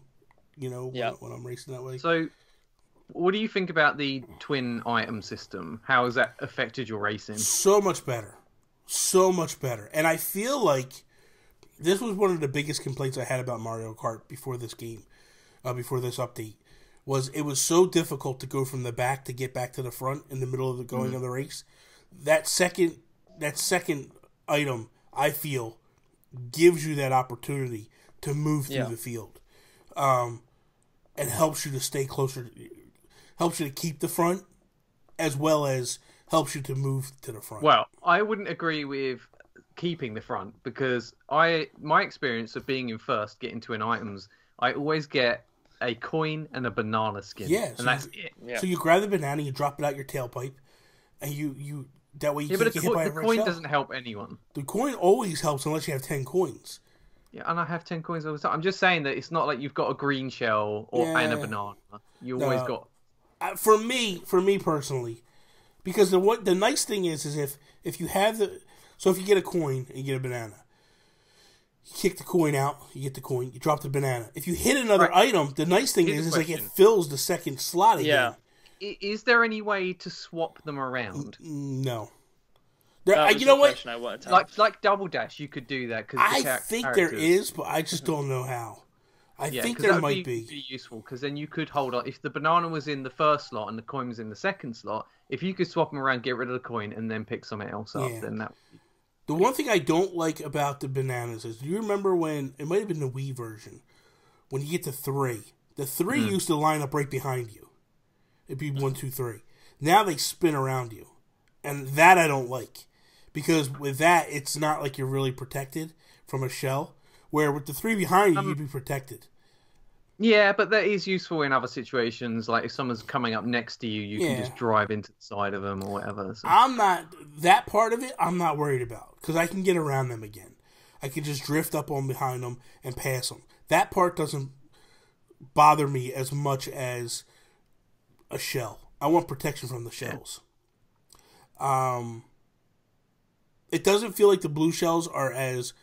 when I'm racing that way. So, what do you think about the twin item system? How has that affected your racing? So much better. So much better. And I feel like this was one of the biggest complaints I had about Mario Kart before this game, before this update, was it was so difficult to go from the back to get back to the front in the middle of the going of the race. That second item, I feel, gives you that opportunity to move through the field, and helps you to stay closer, helps you to keep the front, as well as helps you to move to the front. Well, I wouldn't agree with keeping the front because my experience of being in first, getting twin items, I always get a coin and a banana skin. Yeah, and that's it. Yeah. So you grab the banana, you drop it out your tailpipe, and you that way you can't get hit by a red the coin shell. doesn't help anyone. The coin always helps unless you have 10 coins. Yeah, and I have 10 coins all the time. I'm just saying that it's not like you've got a green shell and a banana. You always got. For me personally, because the nice thing is if you have if you get a coin and you get a banana, you kick the coin out, you get the coin, you drop the banana. If you hit another item, the nice thing is like it fills the second slot again. Yeah. Is there any way to swap them around? No. You know what? Like Double Dash, you could do that. I think there is, but I just don't know how. I think there might be. Be useful because then you could hold on. If the banana was in the first slot and the coin was in the second slot, if you could swap them around, get rid of the coin, and then pick something else up, then that would be... The one thing I don't like about the bananas is, do you remember when, it might have been the Wii version, when you get to 3, the 3 used to line up right behind you. It'd be 1, 2, 3. Now they spin around you. And that I don't like. Because with that, it's not like you're really protected from a shell. Where with the 3 behind you, you'd be protected. Yeah, but that is useful in other situations. Like if someone's coming up next to you, you can just drive into the side of them or whatever. So. That part of it, I'm not worried about. Because I can get around them again. I can just drift up on behind them and pass them. That part doesn't bother me as much as a shell. I want protection from the shells. It doesn't feel like the blue shells are as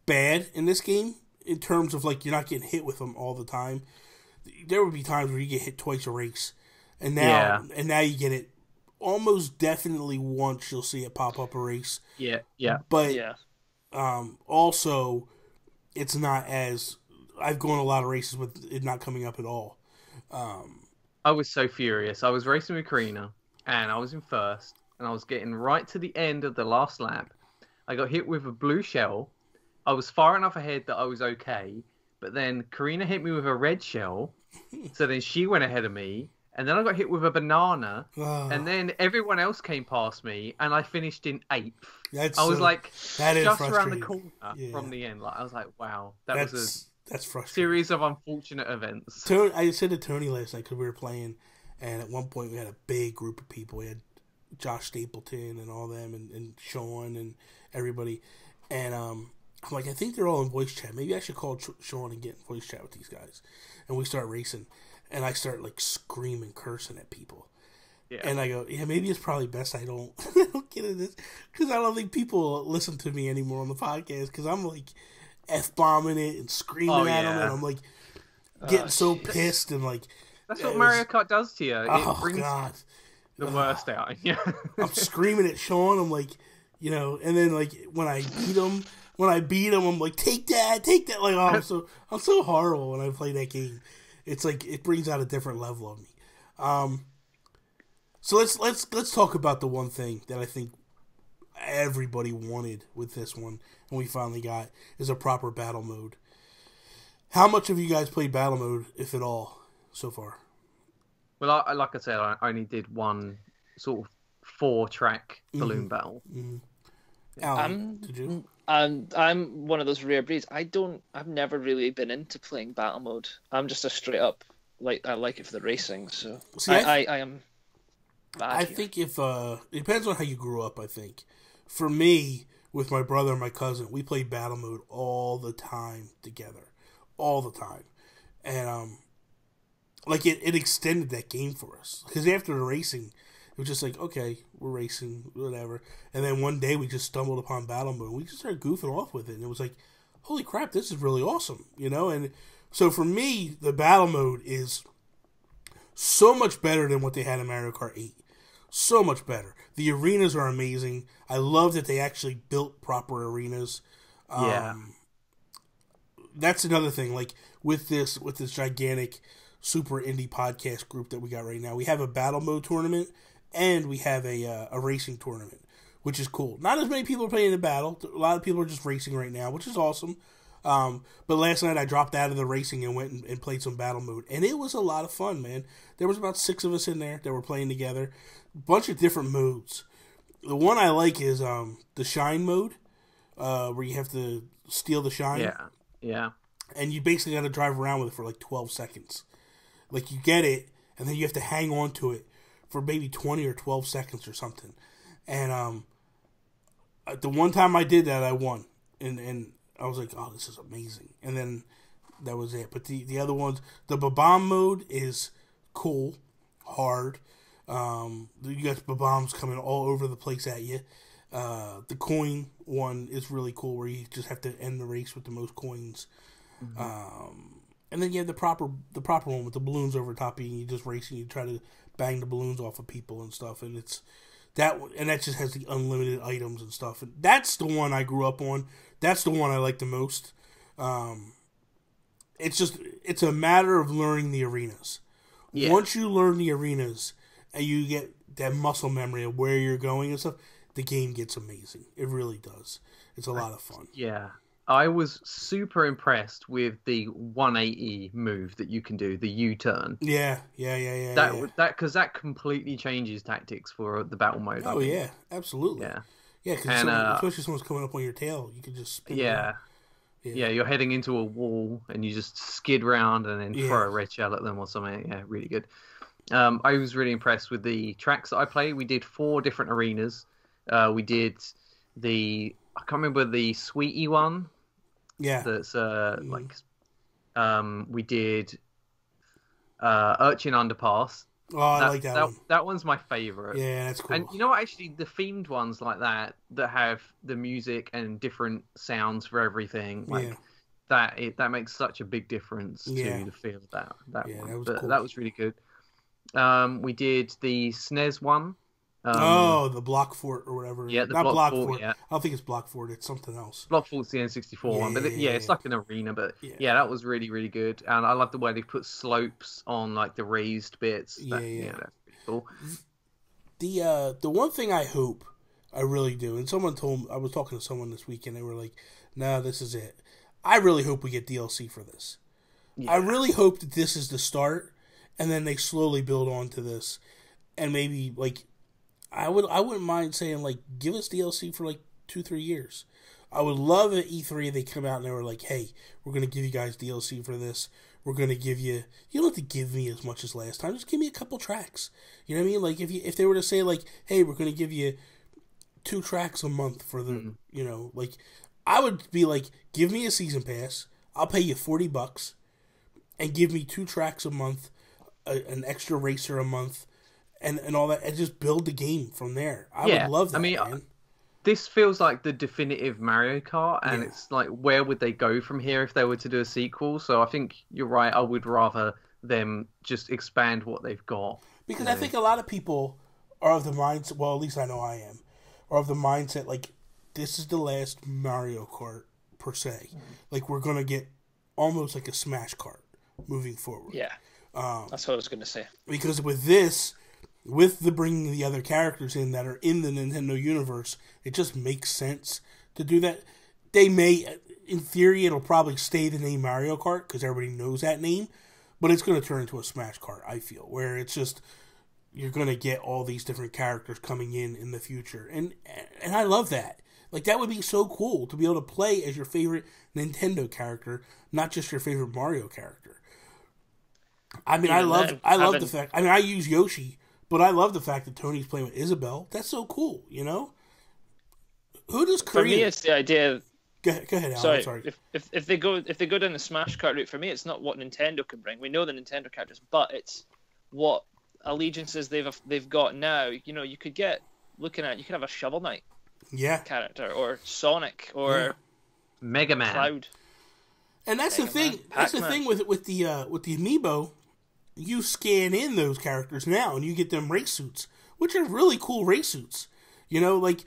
bad in this game in terms of like you're not getting hit with them all the time. There would be times where you get hit twice a race, and now you get it almost definitely once. You'll see it pop up a race. Yeah. But also, it's not as I've gone a lot of races with it not coming up at all. I was so furious. I was racing with Karina, and I was in first, and I was getting right to the end of the last lap. I got hit with a blue shell. I was far enough ahead that I was okay, but then Karina hit me with a red shell, so then she went ahead of me, and then I got hit with a banana, and then everyone else came past me, and I finished in 8th. I was just around the corner from the end. Like I was like, wow, that's frustrating. Series of unfortunate events. I said to Tony last night because we were playing, and at one point we had a big group of people. We had Josh Stapleton and all them, and Sean and everybody, and I'm like, I think they're all in voice chat. Maybe I should call Sean and get in voice chat with these guys. And we start racing, and I start like screaming, cursing at people. Yeah. And I go, maybe it's probably best I don't get into this because I don't think people listen to me anymore on the podcast because I'm like F-bombing it and screaming at them, and I'm like getting so pissed and like. That's what Mario Kart does to you. It brings the worst out. Yeah. I'm screaming at Sean. I'm like, and then like when I beat him, I'm like, take that. Like, I'm so horrible when I play that game. It's like it brings out a different level of me. So let's talk about the one thing that I think everybody wanted with this one, and we finally got, is a proper battle mode. How much have you guys played battle mode, if at all, so far? Well, like I said, I only did one sort of 4-track balloon battle. Mm-hmm. Allan, did you? I'm one of those rare breeds. I've never really been into playing battle mode. I'm just a straight up I like it for the racing. So see, I am. I think if it depends on how you grew up. I think for me, with my brother and my cousin, we played battle mode all the time together, and like it extended that game for us because after the racing. It was just like, okay, we're racing, whatever. And then one day we just stumbled upon battle mode. We just started goofing off with it. And it was like, holy crap, this is really awesome, And so for me, the battle mode is so much better than what they had in Mario Kart 8. So much better. The arenas are amazing. I love that they actually built proper arenas. That's another thing. Like with this gigantic super indie podcast group that we got right now, we have a battle mode tournament. And we have a racing tournament, which is cool. Not as many people are playing the battle. A lot of people are just racing right now, which is awesome. But last night I dropped out of the racing and went and played some battle mode. And it was a lot of fun, man. There was about 6 of us in there that were playing together. A bunch of different modes. The one I like is the shine mode, where you have to steal the shine. Yeah. and you basically got to drive around with it for like 12 seconds. Like you get it, and then you have to hang on to it for maybe 20 or 12 seconds or something. And the one time I did that, I won, and I was like, oh, this is amazing. And then that was it. But the other ones, the Babam mode is cool, hard. You got Babams coming all over the place at you. The coin one is really cool, where you just have to end the race with the most coins. And then you have the proper one with the balloons over top of you, and you just race and you try to bang the balloons off of people and stuff. And it's that just has the unlimited items and stuff. And that's the one I grew up on. That's the one I like the most. It's a matter of learning the arenas. Yeah. Once you learn the arenas and you get that muscle memory of where you're going and stuff, the game gets amazing. It really does. It's a lot of fun. Yeah. I was super impressed with the 180 move that you can do, the U-turn. Yeah. Because that completely changes tactics for the battle mode. Oh, yeah. Absolutely. Yeah. Yeah, because especially if someone's coming up on your tail, you can just spin around. Yeah, you're heading into a wall and you just skid round and then throw a red shell at them or something. Yeah, really good. I was really impressed with the tracks that I played. We did 4 different arenas. We did I can't remember the Sweetie one. Yeah. That's we did Urchin Underpass. Oh, I like that one. That one's my favourite. Yeah, that's cool. And you know what, actually, the themed ones like that have the music and different sounds for everything, that makes such a big difference to the feel of that one. That was but cool. That was really good. We did the SNES one. The Block Fort or whatever. Yeah, not Block Fort. Yeah. I don't think it's Block Fort. It's something else. Block Fort's the N64 one, but it's like an arena. But that was really, really good. And I love the way they put slopes on like the raised bits. That's pretty cool. The one thing I hope, I really do, and I was talking to someone this weekend. They were like, "No, this is it." I really hope we get DLC for this. Yeah. I really hope that this is the start, and then they slowly build onto this, and maybe like. I wouldn't mind saying, like, give us DLC for, like, 2-3 years. I would love at E3 they come out and they were like, hey, we're going to give you guys DLC for this. We're going to give you don't have to give me as much as last time. Just give me a couple tracks. You know what I mean? Like, if they were to say, like, hey, we're going to give you 2 tracks a month for the, like, I would be like, give me a season pass. I'll pay you $40 and give me 2 tracks a month, an extra racer a month. And all that, and just build the game from there. I would love that. I mean, man. This feels like the definitive Mario Kart, and it's like, where would they go from here if they were to do a sequel? So I think you're right. I would rather them just expand what they've got. Because I think a lot of people are of the mindset, well, at least I know I am, are of the mindset, like, this is the last Mario Kart, per se. Like, we're going to get almost like a Smash Kart moving forward. Yeah. That's what I was going to say. Because with this... With the bringing the other characters in that are in the Nintendo universe, it just makes sense to do that. They may, in theory, it'll probably stay the name Mario Kart because everybody knows that name, but it's going to turn into a Smash Kart, I feel, where it's just, you're going to get all these different characters coming in the future. And I love that. Like, that would be so cool to be able to play as your favorite Nintendo character, not just your favorite Mario character. I mean, I love the fact, I mean, I use Yoshi, but I love the fact that Tony's playing with Isabelle. That's so cool, you know? Who does Korea... For me, it's the idea... Go ahead, Alan. Sorry. If they go down the Smash Kart route, for me, it's not what Nintendo can bring. We know the Nintendo characters, but it's what allegiances they've got now. You know, you could have a Shovel Knight character, or Sonic, or Mega Man, Cloud. And that's the thing. That's the thing with the Amiibo. You scan in those characters now, and you get them race suits, which are really cool race suits. You know, like,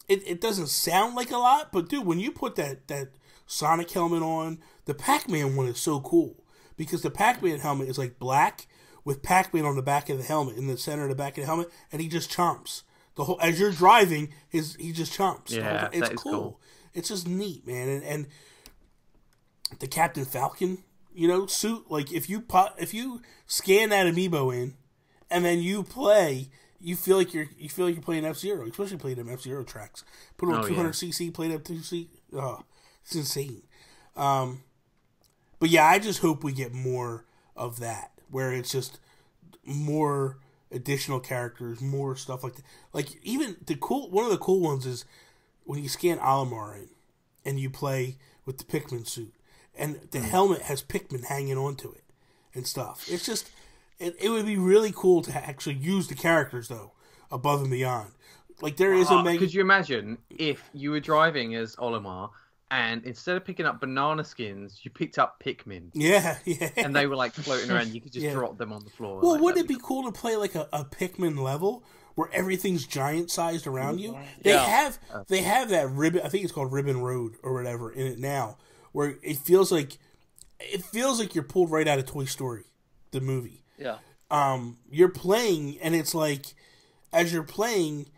it doesn't sound like a lot, but, dude, when you put that Sonic helmet on, the Pac-Man one is so cool. Because the Pac-Man helmet is, like, black, with Pac-Man on the back of the helmet, in the center of the back of the helmet, and he just chomps. As you're driving, he just chomps. Yeah, it's cool. It's just neat, man. And the Captain Falcon... suit, like, if you scan that Amiibo in, and then you play, you feel like you're playing F-Zero, especially playing them F-Zero tracks. Put on 200cc, play them 2C. Oh, it's insane. But yeah, I just hope we get more of that, where it's just more additional characters, more stuff like that. Like even one of the cool ones is when you scan Alamar in and you play with the Pikmin suit, and the helmet has Pikmin hanging onto it and stuff. It's just it would be really cool to actually use the characters though above and beyond. Like there is Could you imagine if you were driving as Olimar and instead of picking up banana skins, you picked up Pikmin? Yeah. And they were like floating around. You could just drop them on the floor. Well, wouldn't it be cool to play like a Pikmin level where everything's giant sized around you? They have that ribbon. I think it's called Ribbon Road or whatever in it now, where it feels like you're pulled right out of Toy Story, the movie. Yeah. You're playing, and it's like as you're playing,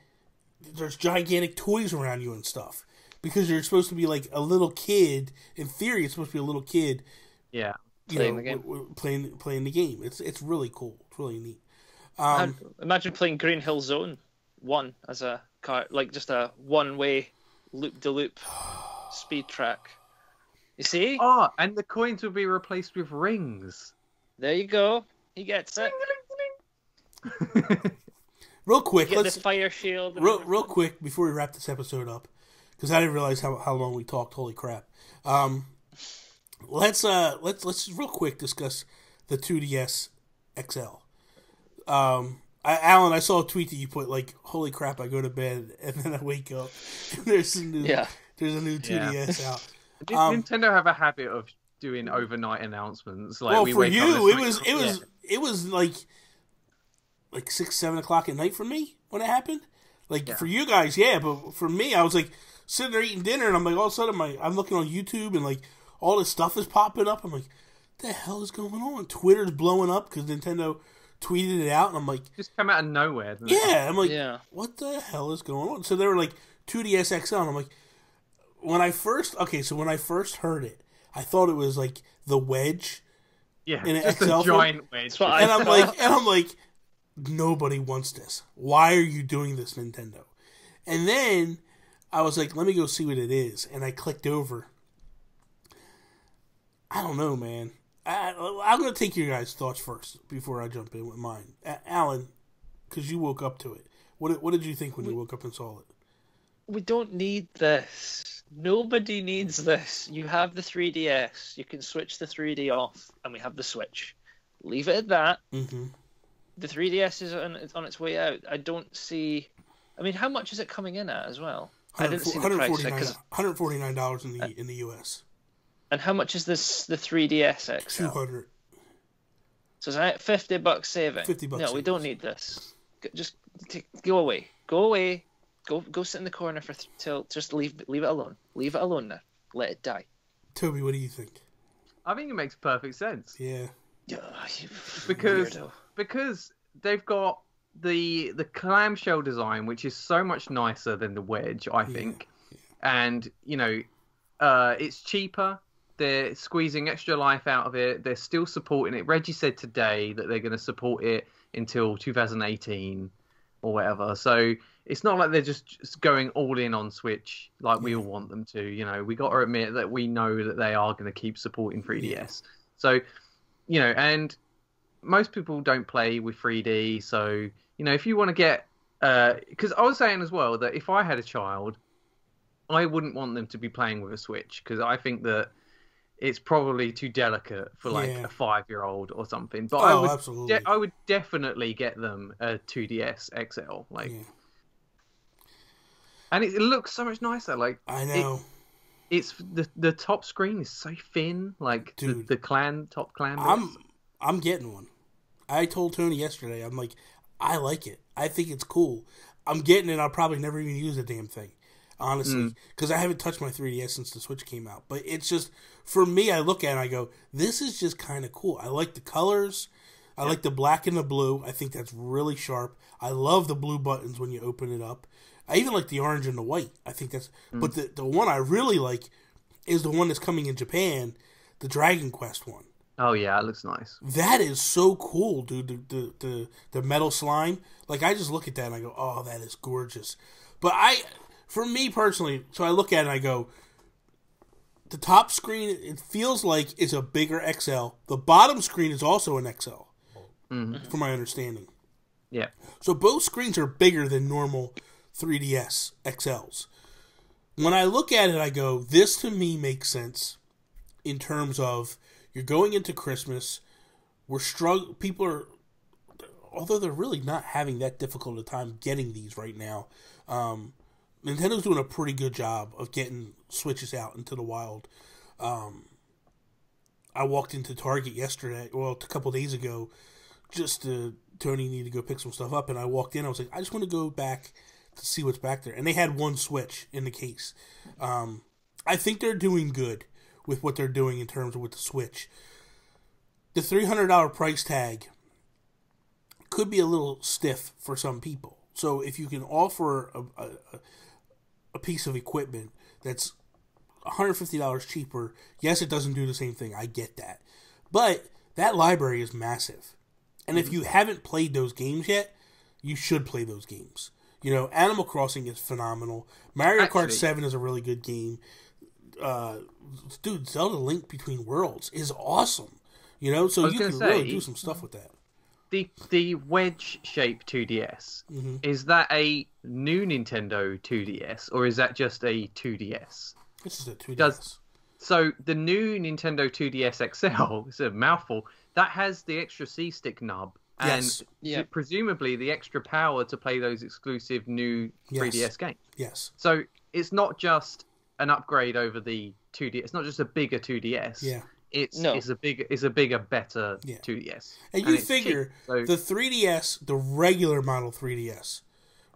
there's gigantic toys around you and stuff. Because you're supposed to be like a little kid. In theory, it's supposed to be a little kid. Yeah, playing the game. Playing the game. It's really cool. It's really neat. Imagine playing Green Hill Zone 1 as a car, like just a one-way loop-de-loop speed track. You see? Oh, and the coins will be replaced with rings. There you go. He gets it. Real quick, let's the fire shield. Real quick before we wrap this episode up. Because I didn't realize how long we talked. Holy crap! Let's real quick discuss the 2DS XL. Alan, I saw a tweet that you put like, "Holy crap! I go to bed and then I wake up and there's a new 2DS out." Nintendo have a habit of doing overnight announcements. Like, well, for you, it was like 6-7 o'clock at night for me when it happened. For you guys, yeah, but for me, I was like sitting there eating dinner, and I'm like, all of a sudden, I'm looking on YouTube, and like all this stuff is popping up. I'm like, what the hell is going on? Twitter's blowing up because Nintendo tweeted it out, and I'm like, just come out of nowhere. Yeah, I'm like, what the hell is going on? So they were like 2DS XL, and I'm like, when I first heard it, I thought it was like the Wedge, in an just XL a giant Wedge, and I'm like, nobody wants this. Why are you doing this, Nintendo? And then I was like, let me go see what it is. And I clicked over. I don't know, man. I'm going to take your guys' thoughts first before I jump in with mine. Alan, because you woke up to it. What did you think when you woke up and saw it? We don't need this. Nobody needs this. You have the 3DS. You can switch the 3D off, and we have the Switch. Leave it at that. Mm-hmm. The 3DS is on its way out. I don't see... I mean, how much is it coming in at as well? I didn't see the price. $149 in the US. And how much is the 3DS XL? $200. So it's like $50 saving. $50. No, we don't need this. Just go away. Go away. Go sit in the corner till just leave it alone. Leave it alone now. Let it die. Toby, what do you think? I think it makes perfect sense. Yeah. Because they've got the clamshell design, which is so much nicer than the Wedge, I think. Yeah. And it's cheaper. They're squeezing extra life out of it. They're still supporting it. Reggie said today that they're going to support it until 2018 or whatever. So it's not like they're just going all in on Switch like we all want them to. We got to admit that we know that they are going to keep supporting 3DS. Yeah. So, and most people don't play with 3D. So, if you want to get... Because I was saying as well that if I had a child, I wouldn't want them to be playing with a Switch because I think that it's probably too delicate for a 5-year-old or something. But I would definitely get them a 2DS XL. And it looks so much nicer. I know. It's the top screen is so thin. Dude, the top clan. I'm getting one. I told Tony yesterday. I'm like, I like it. I think it's cool. I'm getting it. I'll probably never even use the damn thing. Honestly, because I haven't touched my 3DS since the Switch came out. But it's just, for me, I look at it and I go, this is just kind of cool. I like the colors. I like the black and the blue. I think that's really sharp. I love the blue buttons when you open it up. I even like the orange and the white. I think that's... But the one I really like is the one that's coming in Japan, the Dragon Quest one. Oh, yeah, it looks nice. That is so cool, dude. The metal slime. I just look at that and I go, oh, that is gorgeous. But for me personally, so I look at it and I go, the top screen, it feels like it's a bigger XL. The bottom screen is also an XL, from my understanding. Yeah. So both screens are bigger than normal 3DS XLs. When I look at it, I go, this to me makes sense in terms of you're going into Christmas. People are, although they're really not having that difficult a time getting these right now. Nintendo's doing a pretty good job of getting Switches out into the wild. I walked into Target yesterday, a couple days ago, Tony needed to go pick some stuff up, and I walked in, I was like, I just want to go back to see what's back there. And they had one Switch in the case. I think they're doing good with what they're doing in terms of with the Switch. The $300 price tag could be a little stiff for some people. So if you can offer a piece of equipment that's $150 cheaper, yes, it doesn't do the same thing. I get that. But that library is massive. And if you haven't played those games yet, you should play those games. You know, Animal Crossing is phenomenal. Mario Kart 7 is a really good game. Dude, Zelda Link Between Worlds is awesome. You know, so you can really do some stuff with that. The wedge-shaped 2DS, is that a new Nintendo 2DS, or is that just a 2DS? This is a 2DS. So the new Nintendo 2DS XL, it's a mouthful, that has the extra C-stick nub, and presumably the extra power to play those exclusive new 3DS games. Yes. So it's not just an upgrade over the 2DS, it's not just a bigger 2DS. Yeah. It's a bigger, better 2DS. And you figure cheap, the 3DS, the regular model 3DS,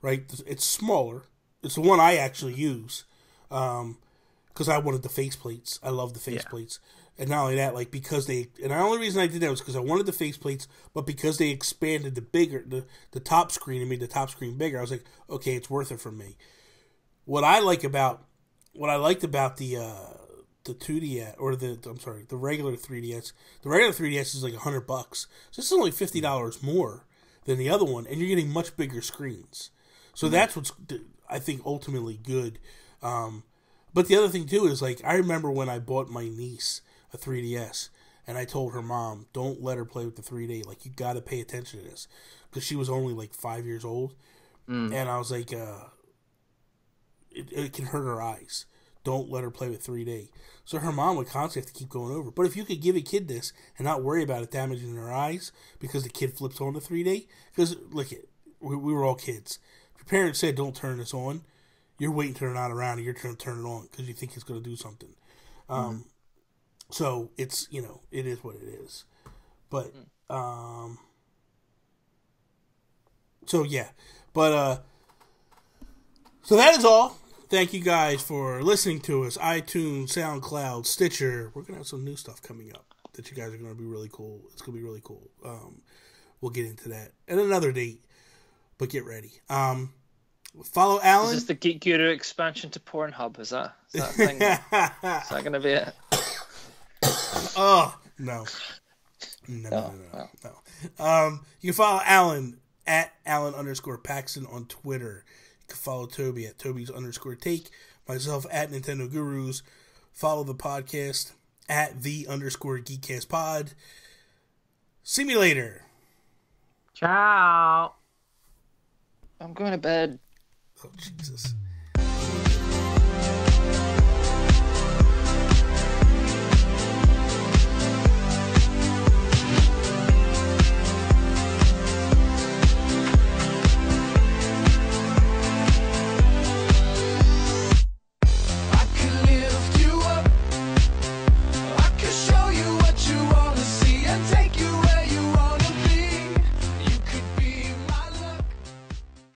right? It's smaller. It's the one I actually use because I wanted the faceplates. I love the faceplates. And not only that, like because the only reason I did that was because I wanted the faceplates, but because they expanded the top screen and made the top screen bigger, I was like, okay, it's worth it for me. What I liked about the 2DS or the regular 3DS. The regular 3DS is like $100, so this is only $50 more than the other one, and you're getting much bigger screens. So that's what's I think ultimately good. But the other thing too is like I remember when I bought my niece a 3DS, and I told her mom, don't let her play with the 3D. Like you got to pay attention to this because she was only like 5 years old, and I was like, it can hurt her eyes. Don't let her play with 3D. So her mom would constantly have to keep going over. But if you could give a kid this and not worry about it damaging their eyes because the kid flips on to 3D, because look, we were all kids. If your parents said don't turn this on, you're waiting to turn it around and you're trying to turn it on because you think it's going to do something. So it's, you know, it is what it is. But, so yeah. But, so that is all. Thank you guys for listening to us. iTunes, SoundCloud, Stitcher. We're going to have some new stuff coming up that you guys are going to be really cool. It's going to be really cool. We'll get into that at another date, but get ready. Follow Allan. Is this the Geek Guru expansion to Pornhub? Is that a thing? Is that going to be it? Oh, no. No. You can follow Allan at Allan_Paxton on Twitter. You can follow Toby at Toby's_take. Myself at Nintendo Gurus. Follow the podcast at _Geekcastpod. See me later. Ciao. I'm going to bed. Oh, Jesus.